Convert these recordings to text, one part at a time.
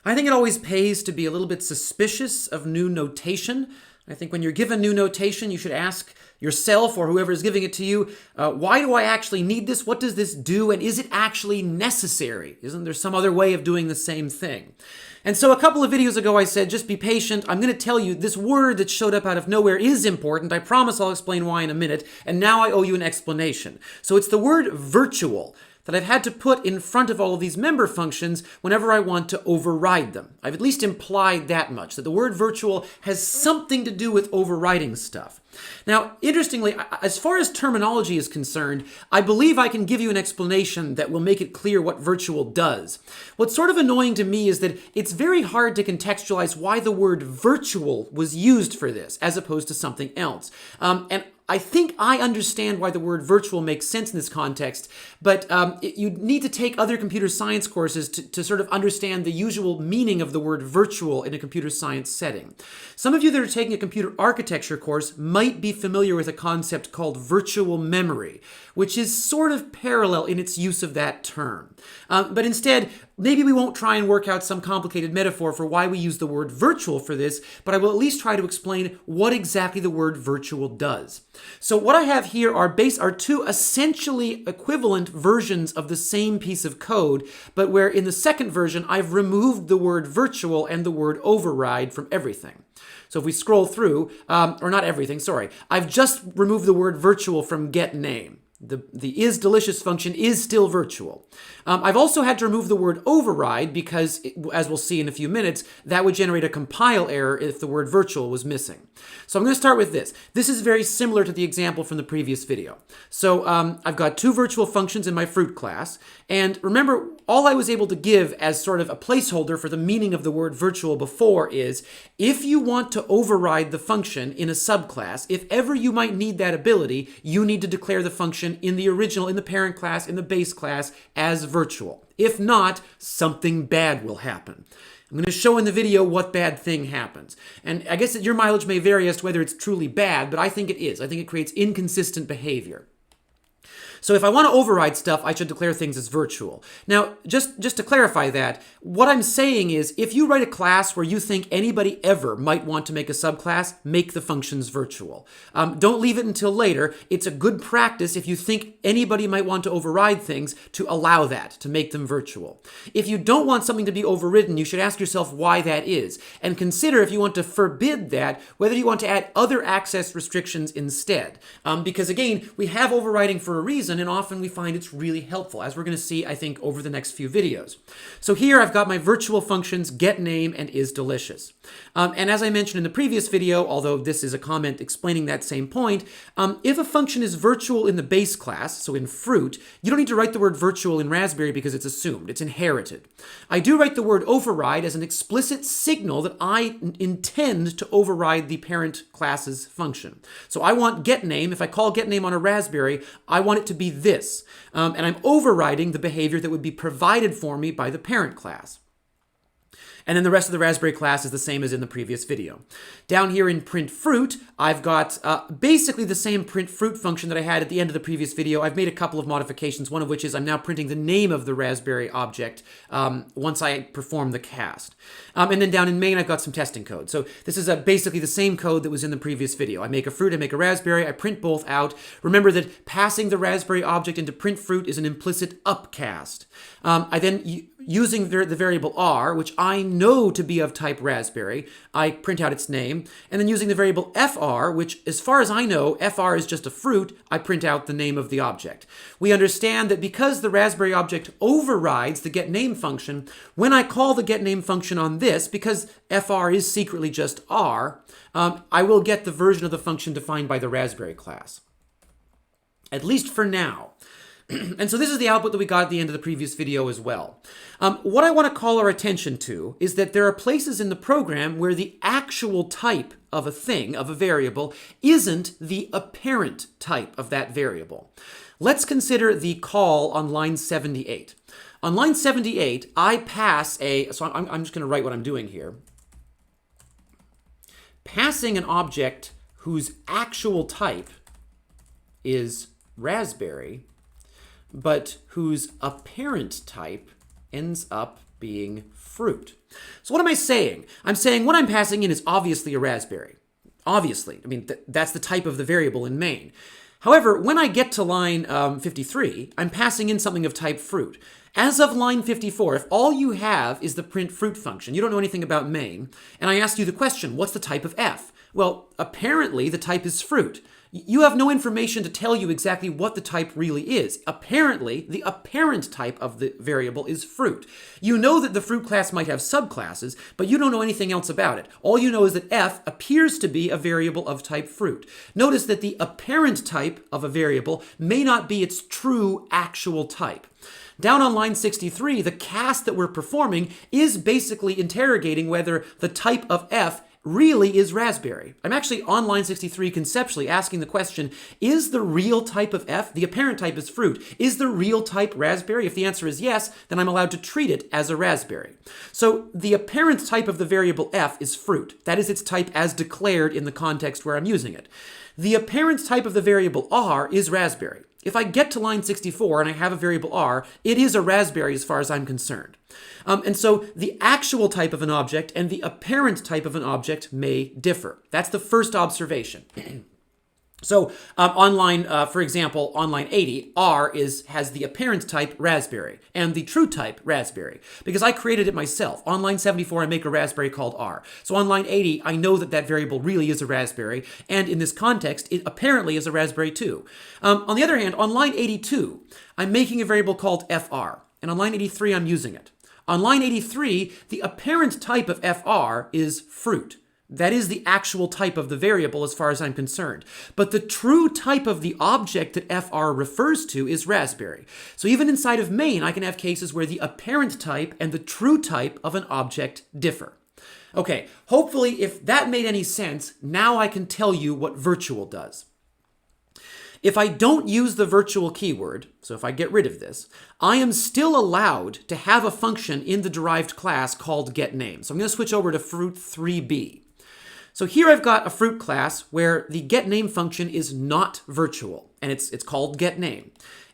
I think it always pays to be a little bit suspicious of new notation. I think when you're given new notation, you should ask yourself or whoever is giving it to you, why do I actually need this? What does this do? And is it actually necessary? Isn't there some other way of doing the same thing? And so a couple of videos ago, I said, just be patient. I'm going to tell you this word that showed up out of nowhere is important. I promise I'll explain why in a minute. And now I owe you an explanation. So it's the word virtual that I've had to put in front of all of these member functions whenever I want to override them. I've at least implied that much, that the word virtual has something to do with overriding stuff. Now, interestingly, as far as terminology is concerned, I believe I can give you an explanation that will make it clear what virtual does. What's sort of annoying to me is that it's very hard to contextualize why the word virtual was used for this, as opposed to something else. And I think I understand why the word virtual makes sense in this context, but you need to take other computer science courses to sort of understand the usual meaning of the word virtual in a computer science setting. Some of you that are taking a computer architecture course might be familiar with a concept called virtual memory, which is sort of parallel in its use of that term. But instead, maybe we won't try and work out some complicated metaphor for why we use the word virtual for this, but I will at least try to explain what exactly the word virtual does. So what I have here are two essentially equivalent versions of the same piece of code, but where in the second version, I've removed the word virtual and the word override from everything. So if we scroll through, or not everything, sorry, I've just removed the word virtual from getName. The isDelicious function is still virtual. I've also had to remove the word override because, as we'll see in a few minutes, that would generate a compile error if the word virtual was missing. So I'm going to start with this. This is very similar to the example from the previous video. So I've got two virtual functions in my fruit class. And remember, all I was able to give as sort of a placeholder for the meaning of the word virtual before is, if you want to override the function in a subclass, if ever you might need that ability, you need to declare the function in the original, in the parent class, in the base class, as virtual. If not, something bad will happen. I'm going to show in the video what bad thing happens. And I guess that your mileage may vary as to whether it's truly bad, but I think it is. I think it creates inconsistent behavior. So if I want to override stuff, I should declare things as virtual. Now, just to clarify that, what I'm saying is, if you write a class where you think anybody ever might want to make a subclass, make the functions virtual. Don't leave it until later. It's a good practice if you think anybody might want to override things to allow that, to make them virtual. If you don't want something to be overridden, you should ask yourself why that is. And consider, if you want to forbid that, whether you want to add other access restrictions instead. Because again, we have overriding for a reason, and often we find it's really helpful, as we're going to see, I think, over the next few videos. So here I've got my virtual functions getName and isDelicious. And as I mentioned in the previous video, although this is a comment explaining that same point, if a function is virtual in the base class, so in fruit, you don't need to write the word virtual in Raspberry because it's assumed, it's inherited. I do write the word override as an explicit signal that I intend to override the parent class's function. So I want getName, if I call getName on a Raspberry, I want it to be this. And I'm overriding the behavior that would be provided for me by the parent class. And then the rest of the Raspberry class is the same as in the previous video. Down here in print fruit, I've got basically the same print fruit function that I had at the end of the previous video. I've made a couple of modifications, one of which is I'm now printing the name of the Raspberry object once I perform the cast. And then down in main, I've got some testing code. So this is basically the same code that was in the previous video. I make a fruit, I make a Raspberry, I print both out. Remember that passing the Raspberry object into print fruit is an implicit upcast. I then, using the variable r, which I know to be of type Raspberry, I print out its name. And then using the variable fr, which as far as I know, fr is just a fruit, I print out the name of the object. We understand that because the Raspberry object overrides the getName function, when I call the getName function on this, because fr is secretly just r, I will get the version of the function defined by the Raspberry class. At least for now. And so this is the output that we got at the end of the previous video as well. What I want to call our attention to is that there are places in the program where the actual type of a thing, of a variable, isn't the apparent type of that variable. Let's consider the call on line 78. On line 78, I pass so I'm just going to write what I'm doing here. Passing an object whose actual type is Raspberry, but whose apparent type ends up being fruit. So what am I saying? I'm saying what I'm passing in is obviously a raspberry. Obviously. I mean, that's the type of the variable in main. However, when I get to line 53, I'm passing in something of type fruit. As of line 54, if all you have is the print fruit function, you don't know anything about main, and I ask you the question, what's the type of f? Well, apparently the type is fruit. You have no information to tell you exactly what the type really is. Apparently, the apparent type of the variable is fruit. You know that the fruit class might have subclasses, but you don't know anything else about it. All you know is that f appears to be a variable of type fruit. Notice that the apparent type of a variable may not be its true actual type. Down on line 63, the cast that we're performing is basically interrogating whether the type of f really is raspberry. I'm actually on line 63 conceptually asking the question, is the real type of f, the apparent type is fruit, is the real type raspberry? If the answer is yes, then I'm allowed to treat it as a raspberry. So the apparent type of the variable f is fruit. That is its type as declared in the context where I'm using it. The apparent type of the variable r is raspberry. If I get to line 64 and I have a variable r, it is a raspberry as far as I'm concerned. And so the actual type of an object and the apparent type of an object may differ. That's the first observation. So on line, for example, on line 80, R has the apparent type raspberry and the true type raspberry because I created it myself. On line 74, I make a raspberry called R. So on line 80, I know that that variable really is a raspberry, and in this context, it apparently is a raspberry too. On the other hand, on line 82, I'm making a variable called FR, and on line 83, I'm using it. On line 83, the apparent type of FR is fruit. That is the actual type of the variable as far as I'm concerned. But the true type of the object that FR refers to is raspberry. So even inside of main, I can have cases where the apparent type and the true type of an object differ. Okay, hopefully if that made any sense, now I can tell you what virtual does. If I don't use the virtual keyword, so if I get rid of this, I am still allowed to have a function in the derived class called getName. So I'm going to switch over to fruit 3b. So here I've got a fruit class where the getName function is not virtual, and it's called getName.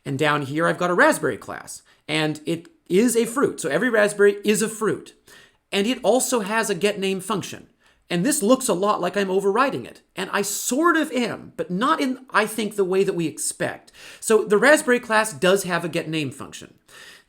And down here I've got a raspberry class, and it is a fruit. So every raspberry is a fruit. And it also has a getName function. And this looks a lot like I'm overriding it. And I sort of am, but not in, I think, the way that we expect. So the raspberry class does have a getName function.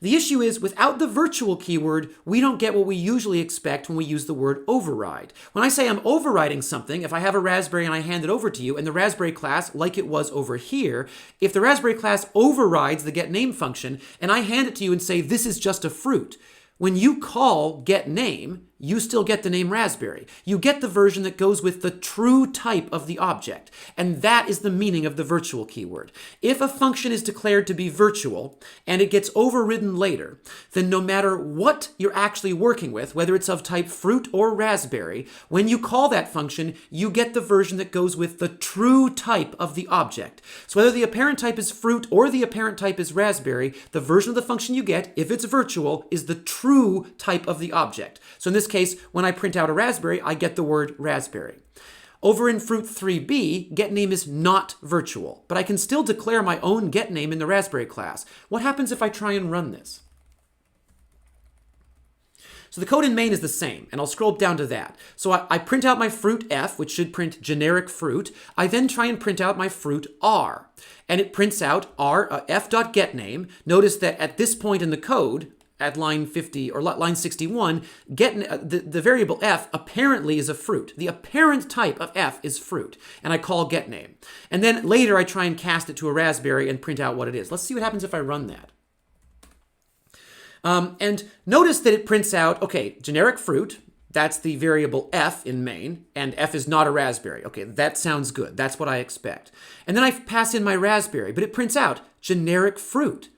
The issue is, without the virtual keyword, we don't get what we usually expect when we use the word override. When I say I'm overriding something, if I have a raspberry and I hand it over to you, and the raspberry class, like it was over here, if the raspberry class overrides the getName function, and I hand it to you and say, this is just a fruit, when you call getName, you still get the name raspberry. You get the version that goes with the true type of the object. And that is the meaning of the virtual keyword. If a function is declared to be virtual and it gets overridden later, then no matter what you're actually working with, whether it's of type fruit or raspberry, when you call that function, you get the version that goes with the true type of the object. So whether the apparent type is fruit or the apparent type is raspberry, the version of the function you get, if it's virtual, is the true type of the object. So in this case, when I print out a raspberry, I get the word raspberry. Over in fruit 3b, getName is not virtual, but I can still declare my own getName in the raspberry class. What happens if I try and run this? So the code in main is the same, and I'll scroll down to that. So I print out my fruit f, which should print generic fruit. I then try and print out my fruit r, and it prints out f.getName. Notice that at this point in the code, at line 50 or line 61, the variable f apparently is a fruit. The apparent type of f is fruit, and I call getName. And then later I try and cast it to a raspberry and print out what it is. Let's see what happens if I run that. And notice that it prints out, okay, generic fruit, that's the variable f in main, and f is not a raspberry. Okay, that sounds good. That's what I expect. And then I pass in my raspberry, but it prints out generic fruit.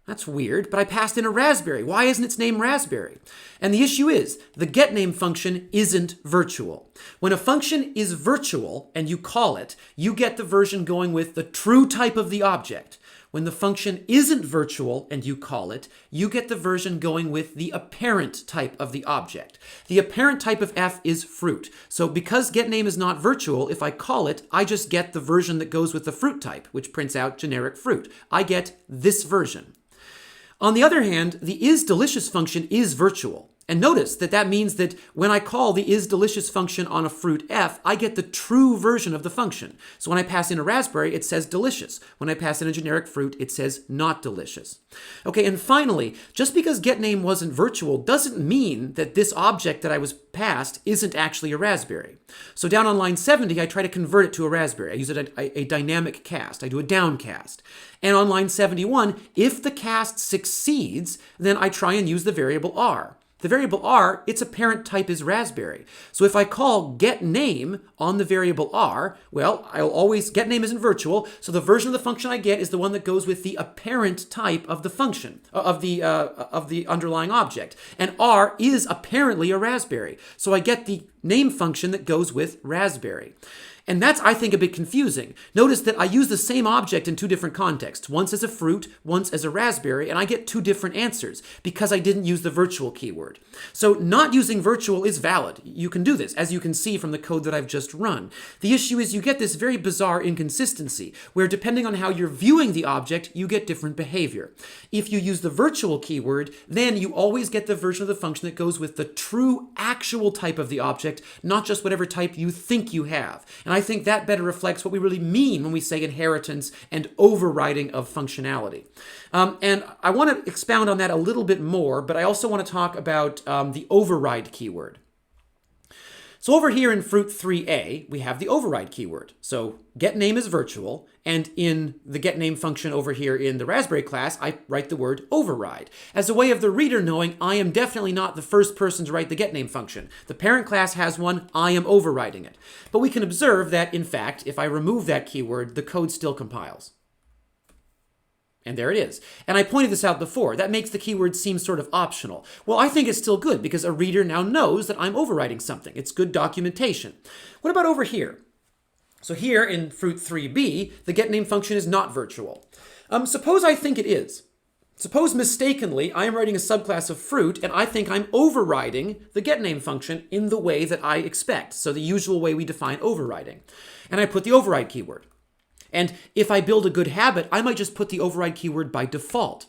That's weird, but I passed in a raspberry. Why isn't its name raspberry? And the issue is, the getName function isn't virtual. When a function is virtual and you call it, you get the version going with the true type of the object. When the function isn't virtual and you call it, you get the version going with the apparent type of the object. The apparent type of f is fruit. So because getName is not virtual, if I call it, I just get the version that goes with the fruit type, which prints out generic fruit. I get this version. On the other hand, the isDelicious function is virtual. And notice that that means that when I call the isDelicious function on a fruit f, I get the true version of the function. So when I pass in a raspberry, it says delicious. When I pass in a generic fruit, it says not delicious. Okay, and finally, just because getName wasn't virtual doesn't mean that this object that I was passed isn't actually a raspberry. So down on line 70, I try to convert it to a raspberry. I use a dynamic cast. I do a downcast. And on line 71, if the cast succeeds, then I try and use the variable r. The variable r, its apparent type is raspberry. So if I call getName on the variable r, well, I'll always, getName isn't virtual, so the version of the function I get is the one that goes with the apparent type of the function, of the underlying object. And r is apparently a raspberry. So I get the name function that goes with raspberry. And that's, I think, a bit confusing. Notice that I use the same object in two different contexts, once as a fruit, once as a raspberry, and I get two different answers because I didn't use the virtual keyword. So not using virtual is valid. You can do this, as you can see from the code that I've just run. The issue is you get this very bizarre inconsistency, where depending on how you're viewing the object, you get different behavior. If you use the virtual keyword, then you always get the version of the function that goes with the true, actual type of the object, not just whatever type you think you have. And I think that better reflects what we really mean when we say inheritance and overriding of functionality. And I want to expound on that a little bit more, but I also want to talk about the override keyword. So over here in fruit 3a, we have the override keyword. So getName is virtual, and in the getName function over here in the raspberry class, I write the word override as a way of the reader knowing I am definitely not the first person to write the getName function. The parent class has one, I am overriding it. But we can observe that, in fact, if I remove that keyword, the code still compiles. And there it is. And I pointed this out before. That makes the keyword seem sort of optional. Well, I think it's still good because a reader now knows that I'm overriding something. It's good documentation. What about over here? So here in fruit 3b, the getName function is not virtual. Suppose I think it is. Suppose mistakenly I am writing a subclass of fruit and I think I'm overriding the getName function in the way that I expect. So the usual way we define overriding. And I put the override keyword. And if I build a good habit, I might just put the override keyword by default.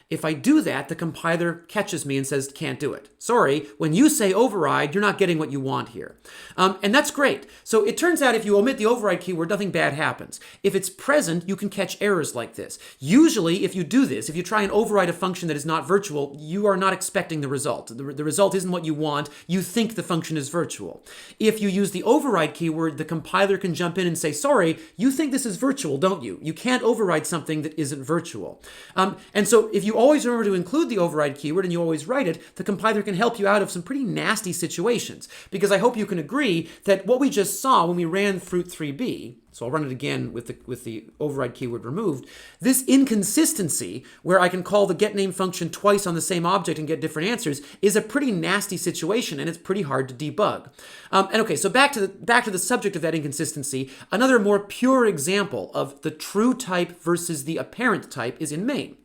If I do that, the compiler catches me and says, can't do it. Sorry, when you say override, you're not getting what you want here. And that's great. So it turns out if you omit the override keyword, nothing bad happens. If it's present, you can catch errors like this. Usually, if you do this, if you try and override a function that is not virtual, you are not expecting the result. The result isn't what you want. You think the function is virtual. If you use the override keyword, the compiler can jump in and say, sorry, you think this is virtual, don't you? You can't override something that isn't virtual. And so if you always remember to include the override keyword and you always write it, the compiler can help you out of some pretty nasty situations. Because I hope you can agree that what we just saw when we ran fruit 3b, so I'll run it again with the override keyword removed, this inconsistency where I can call the getName function twice on the same object and get different answers is a pretty nasty situation, and it's pretty hard to debug. And okay, so back to the subject of that inconsistency, another more pure example of the true type versus the apparent type is in main.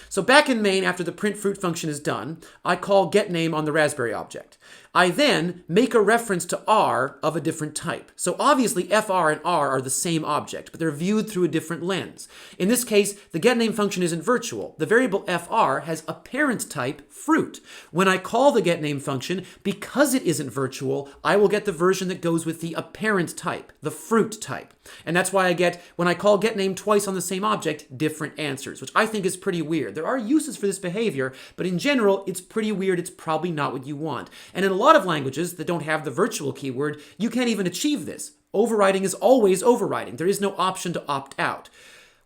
So back in main, after the print fruit function is done, I call getName on the raspberry object. I then make a reference to r of a different type. So obviously fr and r are the same object, but they're viewed through a different lens. In this case, the getName function isn't virtual. The variable fr has a parent type, fruit. When I call the getName function, because it isn't virtual, I will get the version that goes with the apparent type, the fruit type. And that's why I get, when I call getName twice on the same object, different answers, which I think is pretty weird. There are uses for this behavior, but in general, it's pretty weird. It's probably not what you want. And in a lot of languages that don't have the virtual keyword, you can't even achieve this. Overriding is always overriding. There is no option to opt out.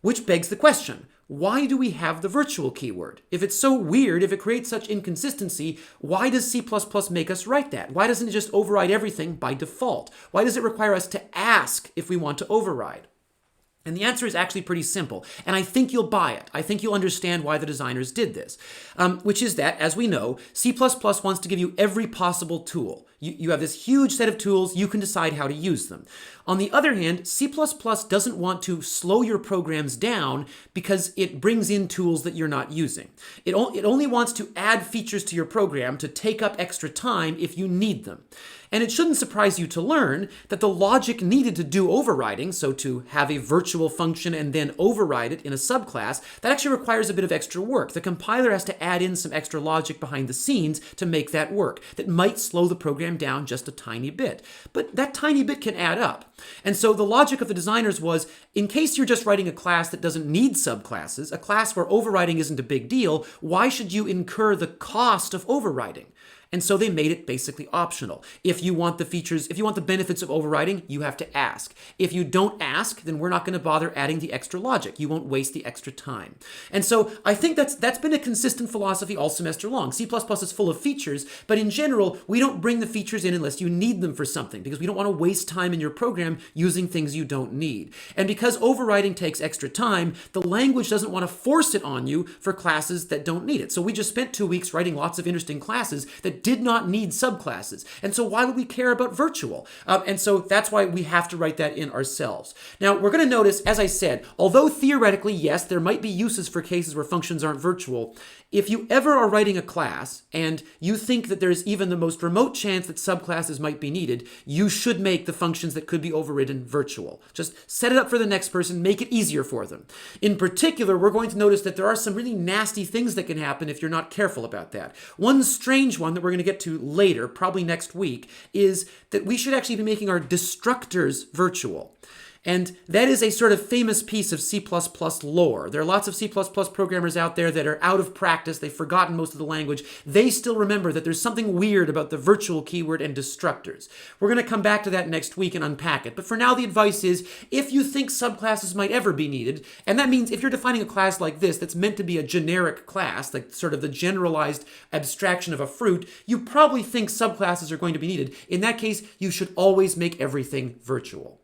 Which begs the question, why do we have the virtual keyword? If it's so weird, if it creates such inconsistency, why does C++ make us write that? Why doesn't it just override everything by default? Why does it require us to ask if we want to override? And the answer is actually pretty simple, and I think you'll buy it. I think you'll understand why the designers did this, which is that, as we know, C++ wants to give you every possible tool. You have this huge set of tools. You can decide how to use them. On the other hand, C++ doesn't want to slow your programs down because it brings in tools that you're not using. It only wants to add features to your program to take up extra time if you need them. And it shouldn't surprise you to learn that the logic needed to do overriding, so to have a virtual function and then override it in a subclass, that actually requires a bit of extra work. The compiler has to add in some extra logic behind the scenes to make that work. That might slow the program down just a tiny bit. But that tiny bit can add up. And so the logic of the designers was, in case you're just writing a class that doesn't need subclasses, a class where overriding isn't a big deal, why should you incur the cost of overriding? And so they made it basically optional. If you want the benefits of overriding, you have to ask. If you don't ask, then we're not going to bother adding the extra logic. You won't waste the extra time. And so I think that's been a consistent philosophy all semester long. C++ is full of features, but in general, we don't bring the features in unless you need them for something, because we don't want to waste time in your program using things you don't need. And because overriding takes extra time, the language doesn't want to force it on you for classes that don't need it. So we just spent 2 weeks writing lots of interesting classes that did not need subclasses. And so why would we care about virtual? And so that's why we have to write that in ourselves. Now, we're going to notice, as I said, although theoretically, yes, there might be uses for cases where functions aren't virtual, if you ever are writing a class and you think that there's even the most remote chance that subclasses might be needed, you should make the functions that could be overridden virtual. Just set it up for the next person, make it easier for them. In particular, we're going to notice that there are some really nasty things that can happen if you're not careful about that. One strange one that we're going to get to later, probably next week, is that we should actually be making our destructors virtual. And that is a sort of famous piece of C++ lore. There are lots of C++ programmers out there that are out of practice. They've forgotten most of the language. They still remember that there's something weird about the virtual keyword and destructors. We're going to come back to that next week and unpack it. But for now, the advice is, if you think subclasses might ever be needed, and that means if you're defining a class like this that's meant to be a generic class, like sort of the generalized abstraction of a fruit, you probably think subclasses are going to be needed. In that case, you should always make everything virtual.